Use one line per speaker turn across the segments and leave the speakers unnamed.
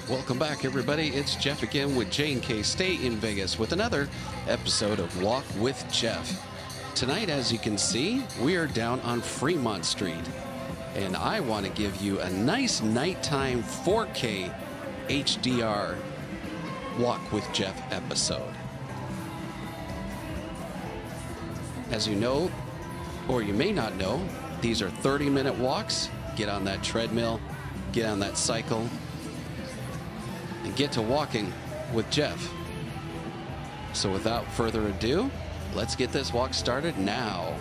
Welcome back, everybody. It's Jeff again with J&K Stay in Vegas with another episode of Walk with Jeff. Tonight, as you can see, we are down on Fremont Street, and I want to give you a nice nighttime 4K HDR Walk with Jeff episode. As you know, or you may not know, these are 30-minute walks. Get on that treadmill, get on that cycle, and get to walking with Jeff. So without further ado, let's get this walk started now.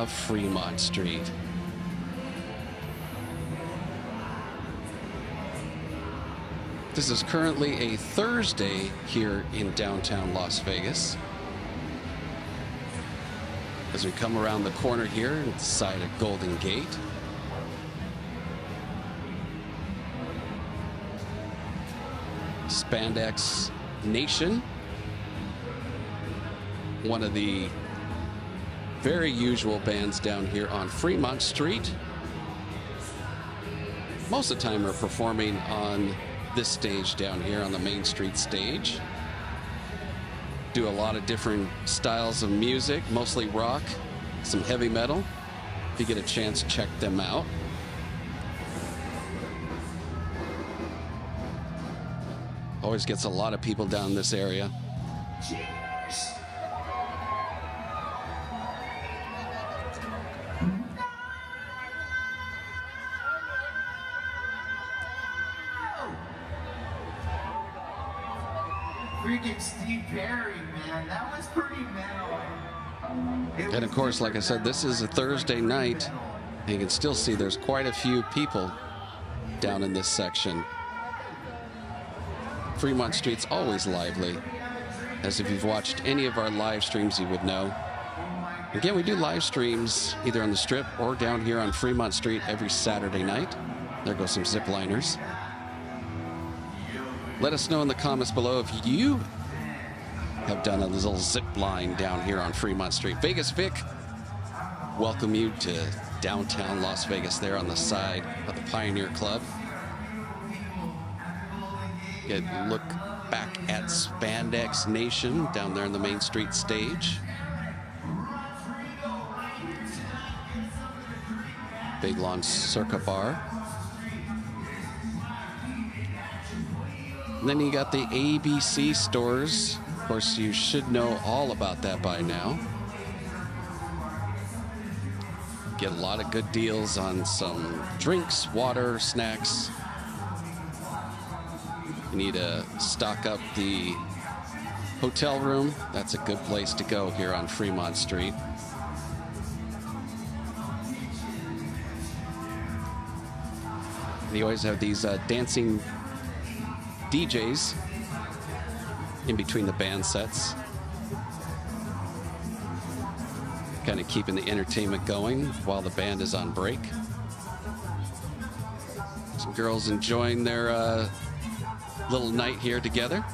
Fremont Street. This is currently a Thursday here in downtown Las Vegas. As we come around the corner here inside a Golden Gate. Spandex Nation, one of the very usual bands down here on Fremont Street. Most of the time are performing on this stage down here on the Main Street stage. Do a lot of different styles of music, mostly rock, some heavy metal. If you get a chance, check them out. Always gets a lot of people down this area.
Freaking Steve Perry, man, that was pretty metal.
And of course, like I said, this is a Thursday night, and you can still see there's quite a few people down in this section. Fremont Street's always lively, as if you've watched any of our live streams, you would know. Again, we do live streams either on the Strip or down here on Fremont Street every Saturday night. There go some zip liners. Let us know in the comments below if you have done a little zip line down here on Fremont Street. Vegas Vic, welcome you to downtown Las Vegas there on the side of the Pioneer Club. Get a look back at Spandex Nation down there in the Main Street stage. Big long circa bar. And then you got the ABC stores. Of course, you should know all about that by now. Get a lot of good deals on some drinks, water, snacks. You need to stock up the hotel room. That's a good place to go here on Fremont Street. And you always have these dancing DJs in between the band sets, kind of keeping the entertainment going while the band is on break. Some girls enjoying their little night here together.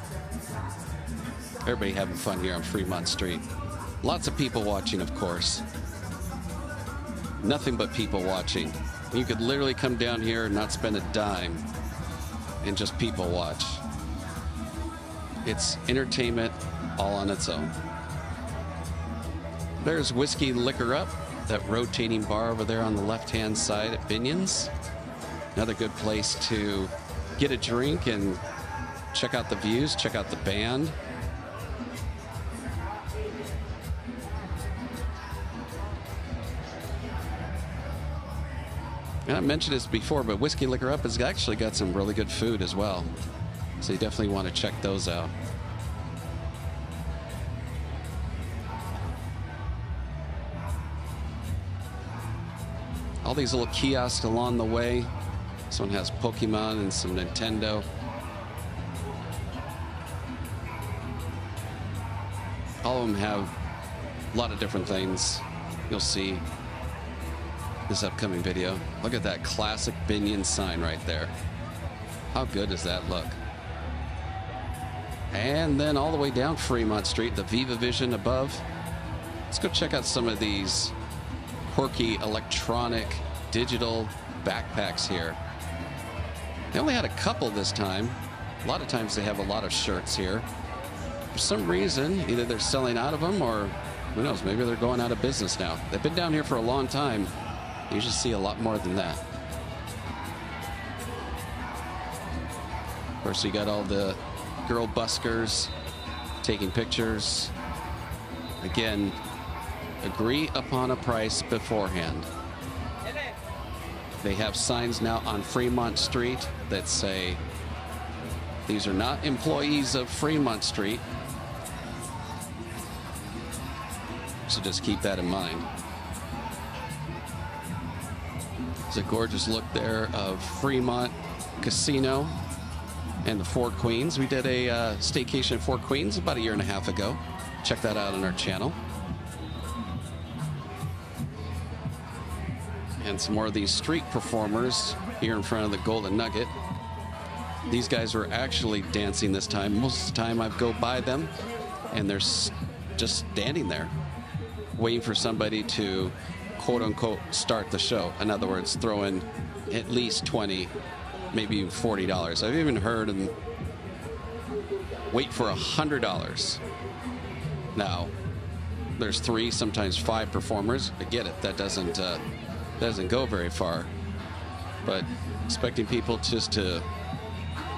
Everybody having fun here on Fremont Street. Lots of people watching, of course. Nothing but people watching. You could literally come down here and not spend a dime and just people watch. It's entertainment all on its own. There's Whiskey Liquor Up, that rotating bar over there on the left-hand side at Binion's. Another good place to get a drink and check out the views, check out the band. And I mentioned this before, but Whiskey Liquor Up has actually got some really good food as well. So you definitely want to check those out. All these little kiosks along the way. This one has Pokemon and some Nintendo. All of them have a lot of different things. You'll see this upcoming video. Look at that classic Binion sign right there. How good does that look? And then all the way down Fremont Street, the Viva Vision above. Let's go check out some of these quirky electronic digital backpacks here. They only had a couple this time. A lot of times they have a lot of shirts here. For some reason, either they're selling out of them or who knows, maybe they're going out of business now. They've been down here for a long time. You usually see a lot more than that. Of course, you got all the girl buskers taking pictures. Again, agree upon a price beforehand. They have signs now on Fremont Street that say these are not employees of Fremont Street. So just keep that in mind. It's a gorgeous look there of Fremont Casino and the Four Queens. We did a staycation at Four Queens about a year and a half ago. Check that out on our channel. And some more of these street performers here in front of the Golden Nugget. These guys were actually dancing this time. Most of the time I go by them and they're just standing there waiting for somebody to quote unquote start the show. In other words, throw in at least $20, maybe $40. I've even heard them wait for $100. Now, there's 3, sometimes 5 performers. I get it. That doesn't go very far. But expecting people just to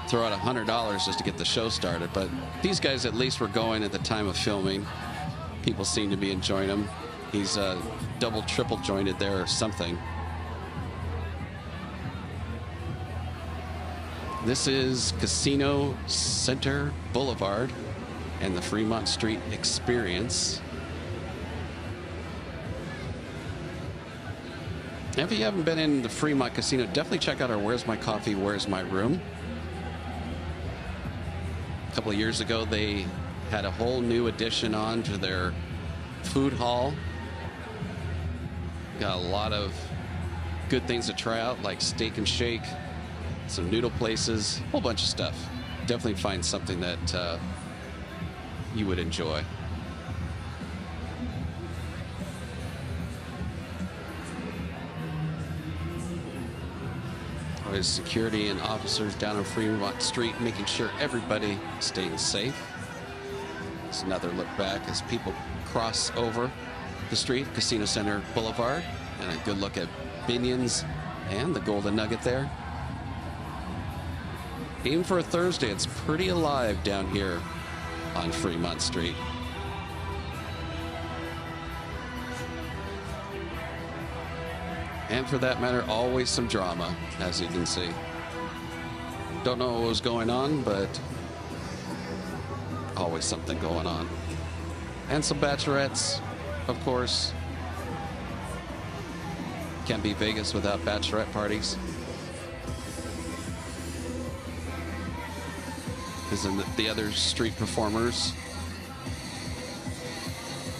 throw out $100 just to get the show started. But these guys at least were going at the time of filming. People seem to be enjoying them. He's double, triple jointed there or something. This is Casino Center Boulevard and the Fremont Street Experience. If you haven't been in the Fremont Casino, definitely check out our Where's My Coffee, Where's My Room. A couple of years ago, they had a whole new addition on to their food hall. Got a lot of good things to try out, like Steak and Shake, some noodle places, a whole bunch of stuff. Definitely find something that you would enjoy. Always security and officers down on Fremont Street making sure everybody staying safe. It's another look back as people cross over the street, Casino Center Boulevard, and a good look at Binion's and the Golden Nugget there. Even for a Thursday, it's pretty alive down here on Fremont Street. And for that matter, always some drama, as you can see. Don't know what was going on, but always something going on. And some bachelorettes, of course. Can't be Vegas without bachelorette parties. Because in the other street performers,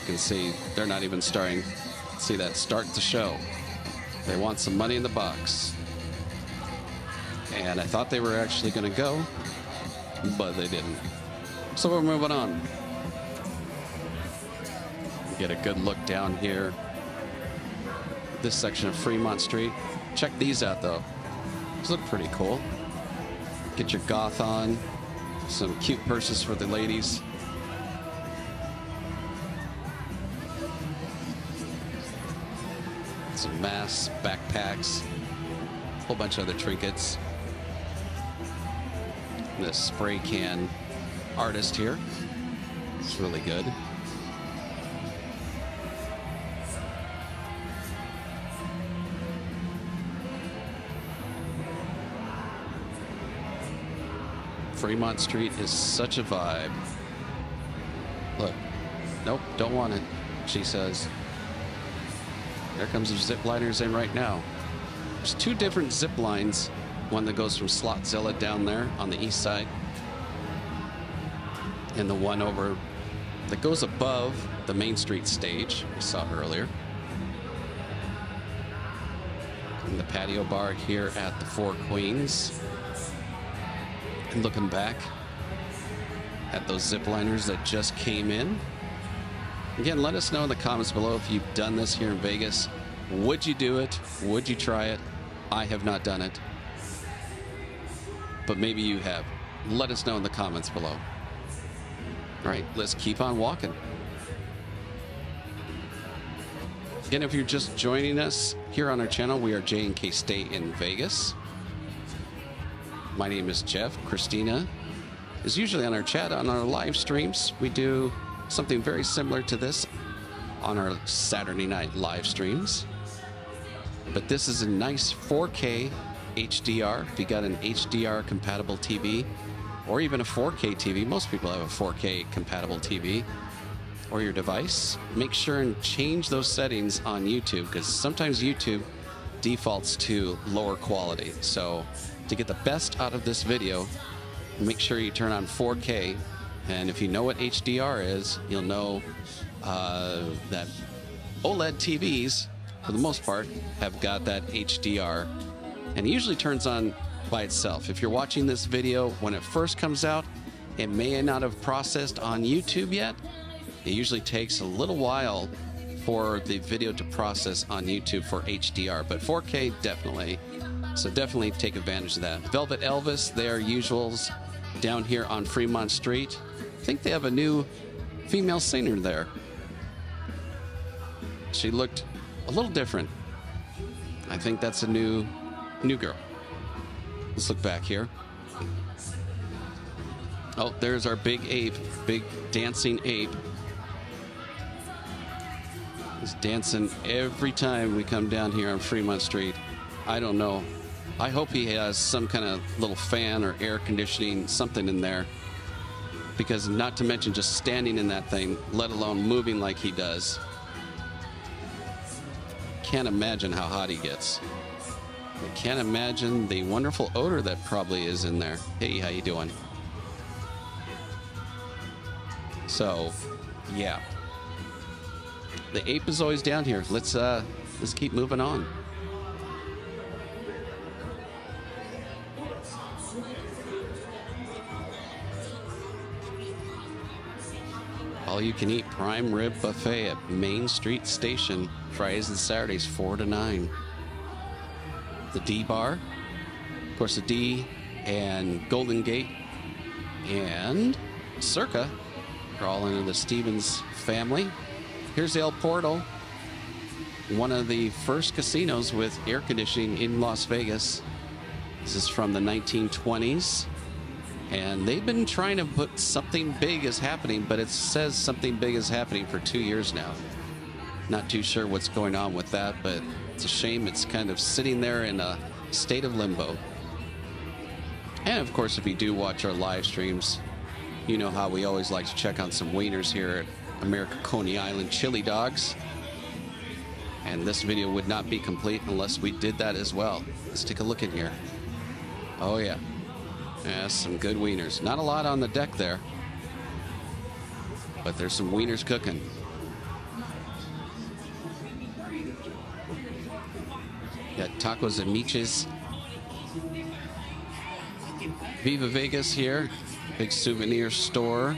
you can see they're not even starting. See that? Start the show. They want some money in the box. And I thought they were actually going to go, but they didn't. So we're moving on. Get a good look down here. This section of Fremont Street. Check these out, though. These look pretty cool. Get your goth on. Some cute purses for the ladies. Some masks, backpacks, a whole bunch of other trinkets. This spray can artist here. It's really good. Fremont Street is such a vibe. Look. Nope, don't want it, she says. There comes the zip liners in right now. There's 2 different zip lines. One that goes from Slotzilla down there on the east side. And the one over that goes above the Main Street stage we saw earlier. And the patio bar here at the Four Queens. And looking back at those zip liners that just came in. Again, let us know in the comments below if you've done this here in Vegas. Would you do it? Would you try it? I have not done it, but maybe you have. Let us know in the comments below. All right, let's keep on walking. Again, if you're just joining us here on our channel, we are J&K Stay in Vegas. My name is Jeff. Christina is usually on our chat, on our live streams. We do something very similar to this on our Saturday night live streams. But this is a nice 4K HDR. If you got an HDR compatible TV or even a 4K TV, most people have a 4K compatible TV or your device, make sure and change those settings on YouTube, because sometimes YouTube defaults to lower quality. So to get the best out of this video, make sure you turn on 4K. And if you know what HDR is, you'll know that OLED TVs, for the most part, have got that HDR. And it usually turns on by itself. If you're watching this video when it first comes out, it may not have processed on YouTube yet. It usually takes a little while for the video to process on YouTube for HDR, but 4K definitely. So definitely take advantage of that. Velvet Elvis, they are usuals down here on Fremont Street. I think they have a new female singer there. She looked a little different. I think that's a new girl. Let's look back here. Oh, there's our big ape, big dancing ape. He's dancing every time we come down here on Fremont Street. I don't know. I hope he has some kind of little fan or air conditioning, something in there. Because not to mention just standing in that thing, let alone moving like he does. Can't imagine how hot he gets. I can't imagine the wonderful odor that probably is in there. Hey, how you doing? So, yeah. The ape is always down here. Let's keep moving on. All you can eat prime rib buffet at Main Street Station, Fridays and Saturdays, 4 to 9. The D bar, of course, the D and Golden Gate and Circa are all into the Stevens family. Here's El Portal, one of the first casinos with air conditioning in Las Vegas. This is from the 1920s. And they've been trying to put something big is happening, but it says something big is happening for 2 years now. Not too sure what's going on with that, but it's a shame it's kind of sitting there in a state of limbo. And of course, if you do watch our live streams, you know how we always like to check on some wieners here at America Coney Island Chili Dogs. And this video would not be complete unless we did that as well. Let's take a look in here. Oh yeah. Yeah, some good wieners. Not a lot on the deck there, but there's some wieners cooking. Got Tacos and Miches. Viva Vegas here. Big souvenir store.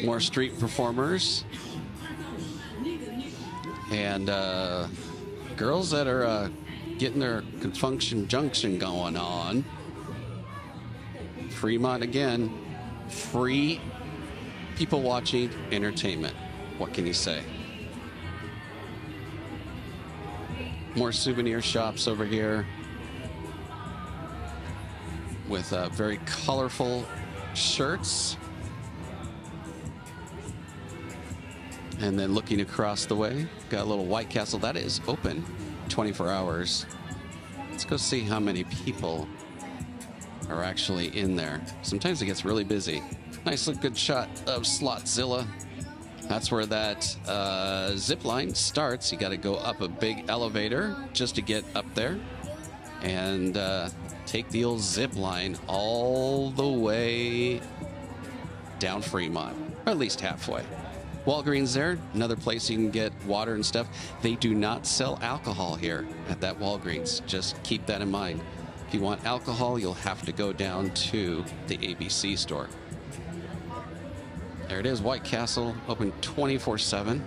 More street performers. And girls that are getting their confunction junction going on. Fremont again, free people watching entertainment. What can you say? More souvenir shops over here with very colorful shirts. And then looking across the way, got a little White Castle that is open 24 hours. Let's go see how many people are actually in there. Sometimes it gets really busy. Nice look, good shot of Slotzilla. That's where that zip line starts. You got to go up a big elevator just to get up there and take the old zip line all the way down Fremont, or at least halfway. Walgreens there, another place you can get water and stuff. They do not sell alcohol here at that Walgreens. Just keep that in mind. If you want alcohol, you'll have to go down to the ABC store. There it is, White Castle, open 24/7.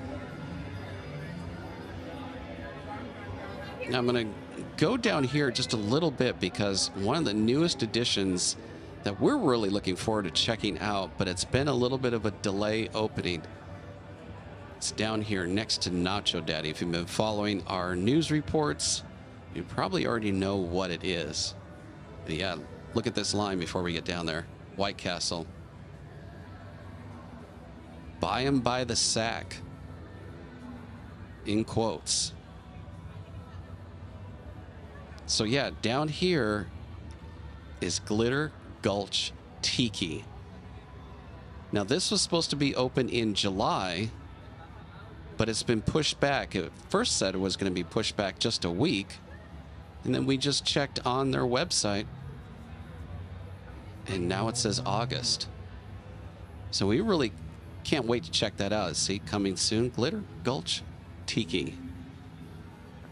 Now I'm going to go down here just a little bit because one of the newest additions that we're really looking forward to checking out, but it's been a little bit of a delay opening. It's down here next to Nacho Daddy. If you've been following our news reports, you probably already know what it is. But yeah, look at this line before we get down there. White Castle. Buy 'em by the sack. In quotes. So yeah, down here is Glitter Gulch Tiki. Now this was supposed to be open in July, but it's been pushed back. It first said it was going to be pushed back just a week, and then we just checked on their website, and now it says August. So we really can't wait to check that out. See, coming soon, Glitter Gulch Tiki.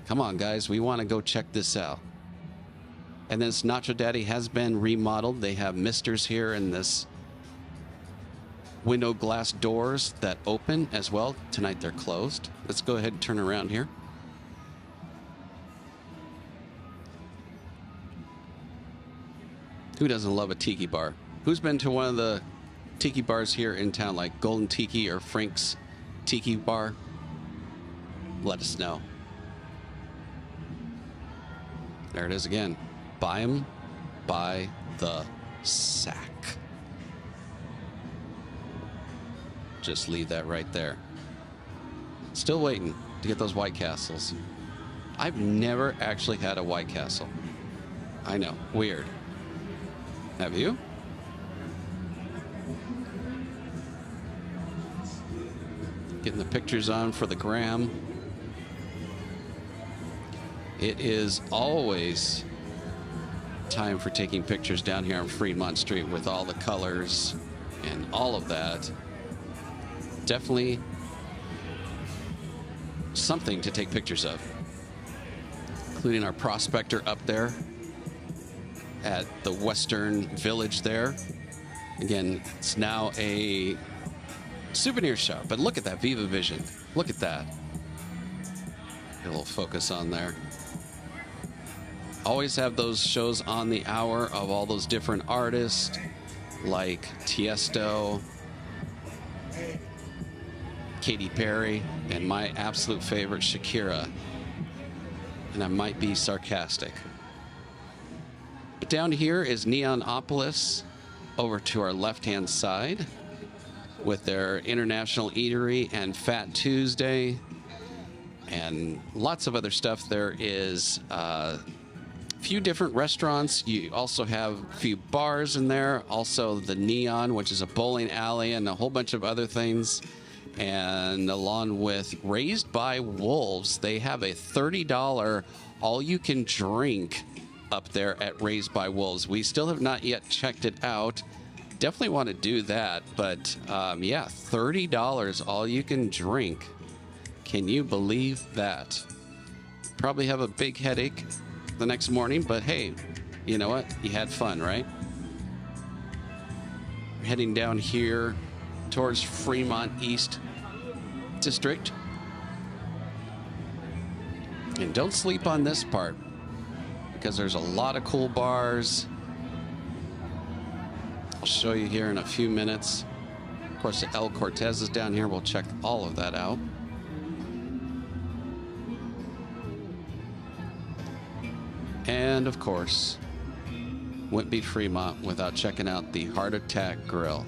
Come on, guys, we want to go check this out. And this Nacho Daddy has been remodeled. They have misters here and this window glass doors that open as well. Tonight they're closed. Let's go ahead and turn around here. Who doesn't love a tiki bar? Who's been to one of the tiki bars here in town, like Golden Tiki or Frank's Tiki Bar? Let us know. There it is again. Buy 'em by the sack. Just leave that right there. Still waiting to get those White Castles. I've never actually had a White Castle. I know, weird. Have you? Getting the pictures on for the gram. It is always time for taking pictures down here on Fremont Street with all the colors and all of that. Definitely something to take pictures of, including our prospector up there at the Western Village there. Again, it's now a souvenir shop, but look at that Viva Vision. Look at that. Get a little focus on there. Always have those shows on the hour of all those different artists like Tiesto, Katy Perry, and my absolute favorite, Shakira. And I might be sarcastic. But down here is Neonopolis over to our left-hand side with their International Eatery and Fat Tuesday and lots of other stuff. There is a few different restaurants. You also have a few bars in there. Also the Neon, which is a bowling alley, and a whole bunch of other things. And along with Raised by Wolves, they have a $30 all-you-can-drink up there at Raised by Wolves. We still have not yet checked it out. Definitely want to do that, but yeah, $30 all you can drink. Can you believe that? Probably have a big headache the next morning, but hey, you know what? You had fun, right? Heading down here towards Fremont East District. And don't sleep on this part, because there's a lot of cool bars. I'll show you here in a few minutes. Of course, the El Cortez is down here. We'll check all of that out. And of course, wouldn't be Fremont without checking out the Heart Attack Grill.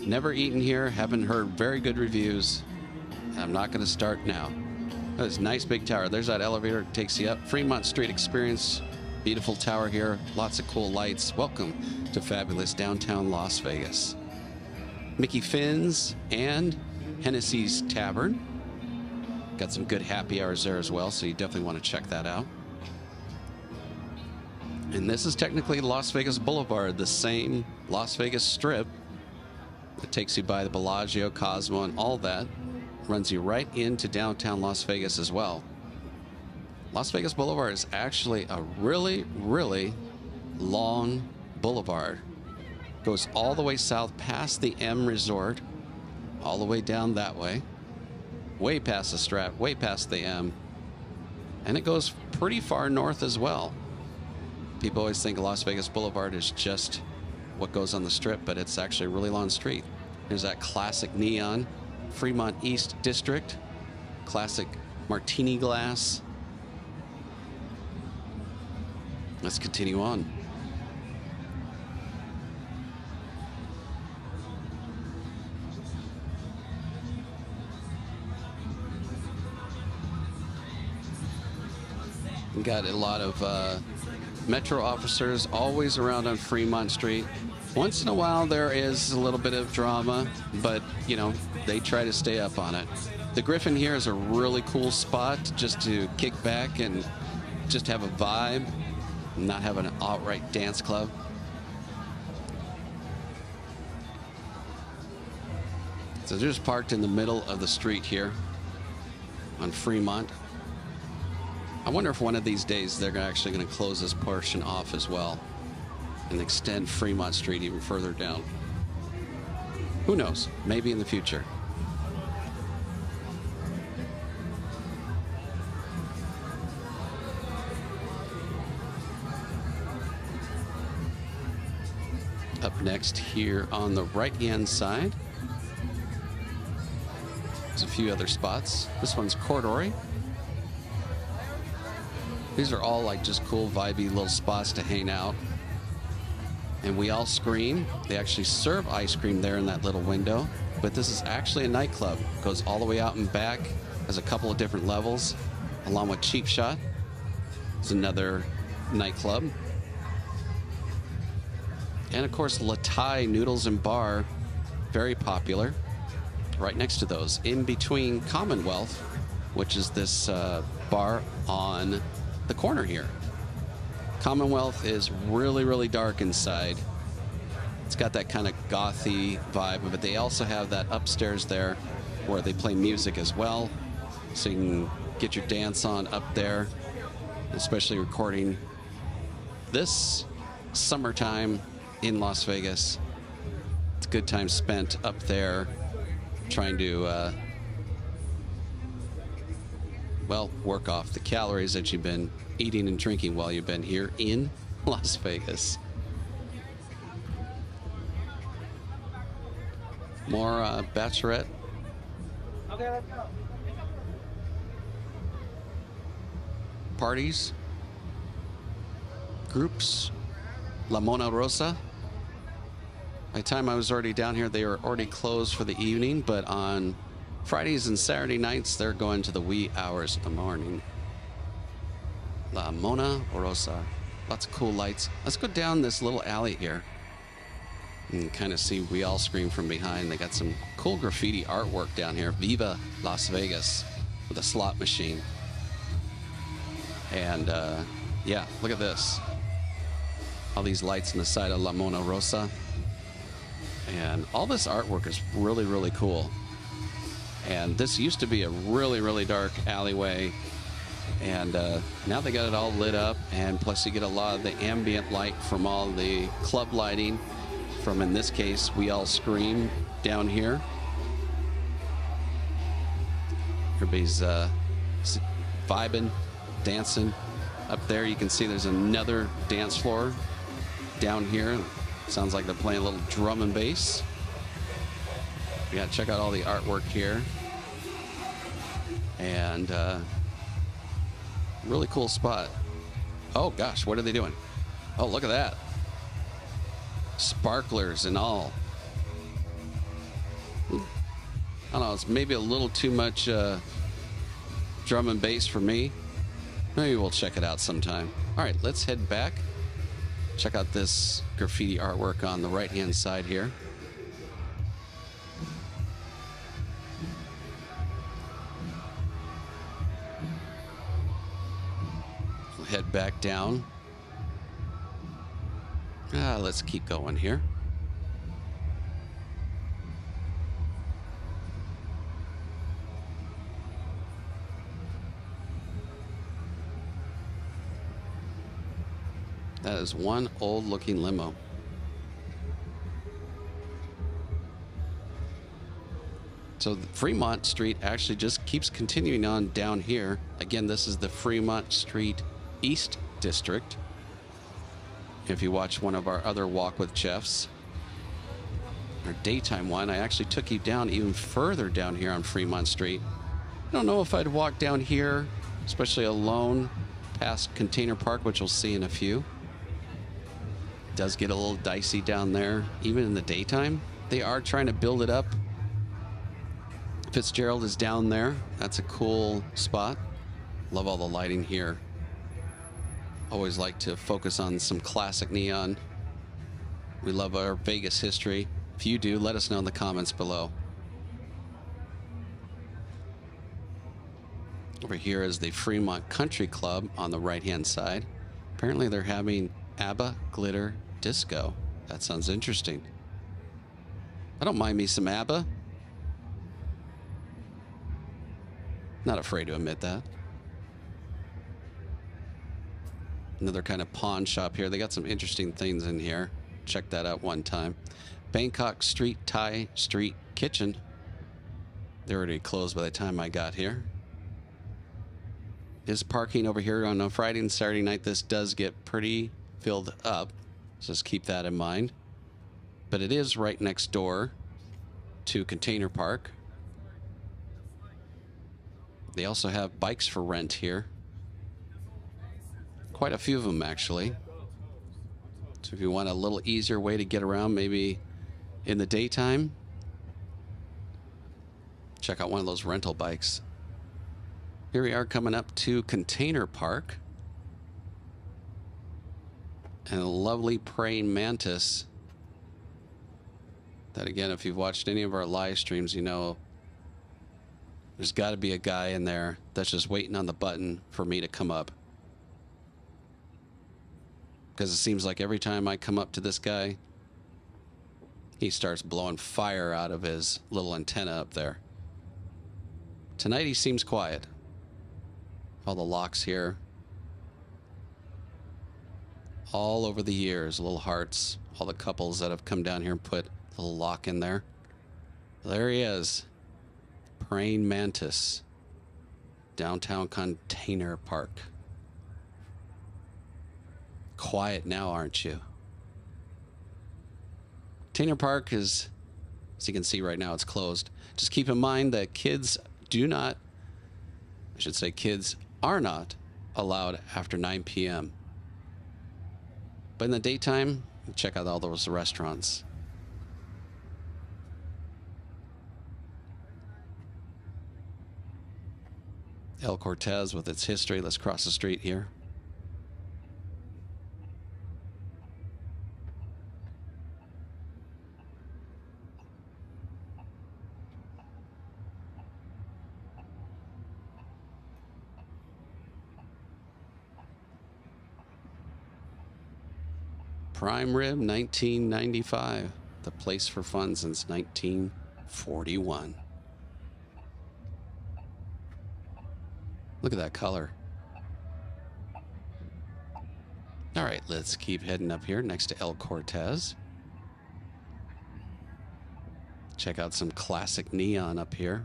Never eaten here, haven't heard very good reviews. I'm not going to start now. That's a nice big tower. There's that elevator that takes you up. Fremont Street Experience. Beautiful tower here. Lots of cool lights. Welcome to fabulous downtown Las Vegas. Mickey Finn's and Hennessy's Tavern. Got some good happy hours there as well, so you definitely want to check that out. And this is technically Las Vegas Boulevard, the same Las Vegas Strip. It takes you by the Bellagio, Cosmo, and all that. Runs you right into downtown Las Vegas as well. Las Vegas Boulevard is actually a really, really long boulevard. Goes all the way south past the M Resort all the way down that way, way past the Strat, way past the M, and it goes pretty far north as well. People always think Las Vegas Boulevard is just what goes on the Strip, but it's actually a really long street. There's that classic neon Fremont East District, classic martini glass. Let's continue on. We got a lot of Metro officers always around on Fremont Street. Once in a while there is a little bit of drama, but you know, they try to stay up on it. The Griffin here is a really cool spot just to kick back and just have a vibe, not have an outright dance club. So they're just parked in the middle of the street here on Fremont. I wonder if one of these days they're actually going to close this portion off as well and extend Fremont Street even further down. Who knows? Maybe in the future. Up next here on the right-hand side, there's a few other spots. This one's Corduroy. These are all like just cool, vibey little spots to hang out. And We All Scream. They actually serve ice cream there in that little window. But this is actually a nightclub. Goes all the way out and back. Has a couple of different levels. Along with Cheap Shot. It's another nightclub. And of course, Latai Noodles and Bar. Very popular. Right next to those. In between Commonwealth, which is this bar on the corner here. Commonwealth is really, really dark inside. It's got that kind of gothy vibe, but they also have that upstairs there where they play music as well. So you can get your dance on up there, especially recording this summertime in Las Vegas. It's a good time spent up there trying to well, work off the calories that you've been eating and drinking while you've been here in Las Vegas. More bachelorette.
Okay, let's go.
Parties. Groups. La Mona Rosa. By the time I was already down here, they were already closed for the evening, but on Fridays and Saturday nights, they're going to the wee hours of the morning. La Mona Rosa. Lots of cool lights. Let's go down this little alley here and kind of see We All Scream from behind. They got some cool graffiti artwork down here. Viva Las Vegas with a slot machine. And yeah, look at this. All these lights on the side of La Mona Rosa. And all this artwork is really, really cool. And this used to be a really, really dark alleyway. And now they got it all lit up. And plus you get a lot of the ambient light from all the club lighting from, in this case, We All Scream down here. Everybody's vibing, dancing. Up there you can see there's another dance floor down here. Sounds like they're playing a little drum and bass. You gotta check out all the artwork here. And really cool spot. Oh gosh, what are they doing? Oh, look at that. Sparklers and all. I don't know, it's maybe a little too much drum and bass for me. Maybe we'll check it out sometime. All right, let's head back. Check out this graffiti artwork on the right-hand side here. We'll head back down. Let's keep going here. That is one old-looking limo. So Fremont Street actually just keeps continuing on down here. Again, this is the Fremont Street East District. If you watch one of our other Walk with Jeffs, our daytime one, I actually took you down even further down here on Fremont Street. I don't know if I'd walk down here, especially alone, past Container Park, which we'll see in a few. It does get a little dicey down there, even in the daytime. They are trying to build it up. Fitzgerald is down there. That's a cool spot. Love all the lighting here. Always like to focus on some classic neon. We love our Vegas history. If you do, let us know in the comments below. Over here is the Fremont Country Club on the right-hand side. Apparently they're having ABBA Glitter Disco. That sounds interesting. I don't mind me some ABBA. Not afraid to admit that. Another kind of pawn shop here. They got some interesting things in here. Check that out one time. Bangkok Street Thai Street Kitchen. They're already closed by the time I got here. Is parking over here on a Friday and Saturday night. This does get pretty filled up. So just keep that in mind. But it is right next door to Container Park. They also have bikes for rent here. Quite a few of them, actually. So if you want a little easier way to get around, maybe in the daytime, check out one of those rental bikes. Here we are coming up to Container Park. And a lovely praying mantis. That, again, if you've watched any of our live streams, you know there's got to be a guy in there that's just waiting on the button for me to come up. Because it seems like every time I come up to this guy, he starts blowing fire out of his little antenna up there. Tonight he seems quiet. All the locks here. All over the years, little hearts. All the couples that have come down here and put a little lock in there. There he is. Praying mantis. Downtown Container Park. Quiet now, aren't you? Container Park is, as you can see right now, it's closed. Just keep in mind that kids kids are not allowed after 9 p.m. But in the daytime, check out all those restaurants. El Cortez with its history. Let's cross the street here. Prime Rib, 1995. The place for fun since 1941. Look at that color. All right, let's keep heading up here next to El Cortez. Check out some classic neon up here.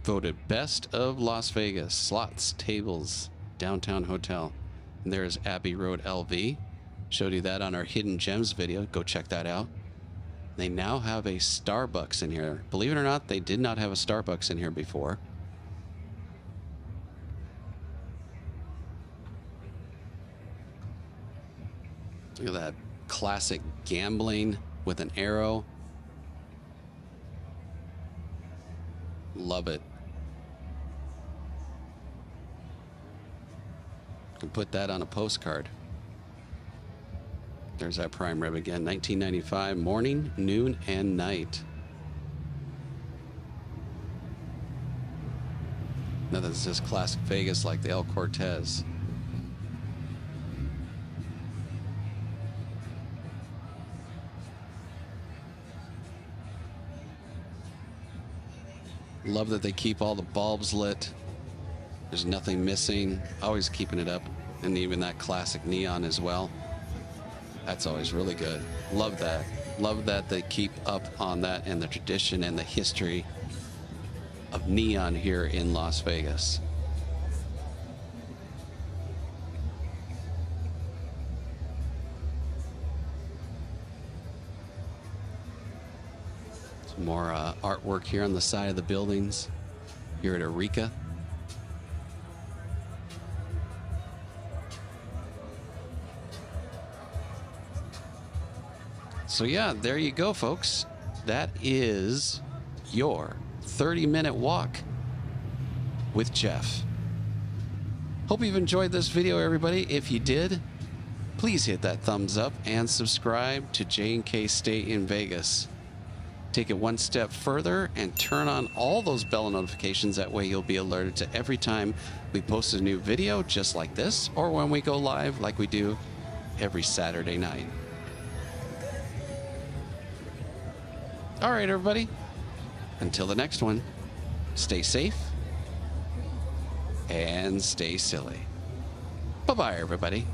Voted best of Las Vegas. Slots, tables, downtown hotel. And there's Abbey Road LV. Showed you that on our Hidden Gems video. Go check that out. They now have a Starbucks in here. Believe it or not, they did not have a Starbucks in here before. Look at that classic gambling with an arrow. Love it. Can put that on a postcard. There's that prime rib again. 1995, morning, noon, and night. Nothing's just classic Vegas like the El Cortez. Love that they keep all the bulbs lit. There's nothing missing. Always keeping it up. And even that classic neon as well. That's always really good. Love that. Love that they keep up on that and the tradition and the history of neon here in Las Vegas. Some more artwork here on the side of the buildings here at Eureka. So yeah, there you go, folks. That is your 30-minute walk with Jeff. Hope you've enjoyed this video, everybody. If you did, please hit that thumbs up and subscribe to J&K Stay in Vegas. Take it one step further and turn on all those bell notifications. That way you'll be alerted to every time we post a new video just like this, or when we go live like we do every Saturday night. All right, everybody. Until the next one, stay safe and stay silly. Bye-bye, everybody.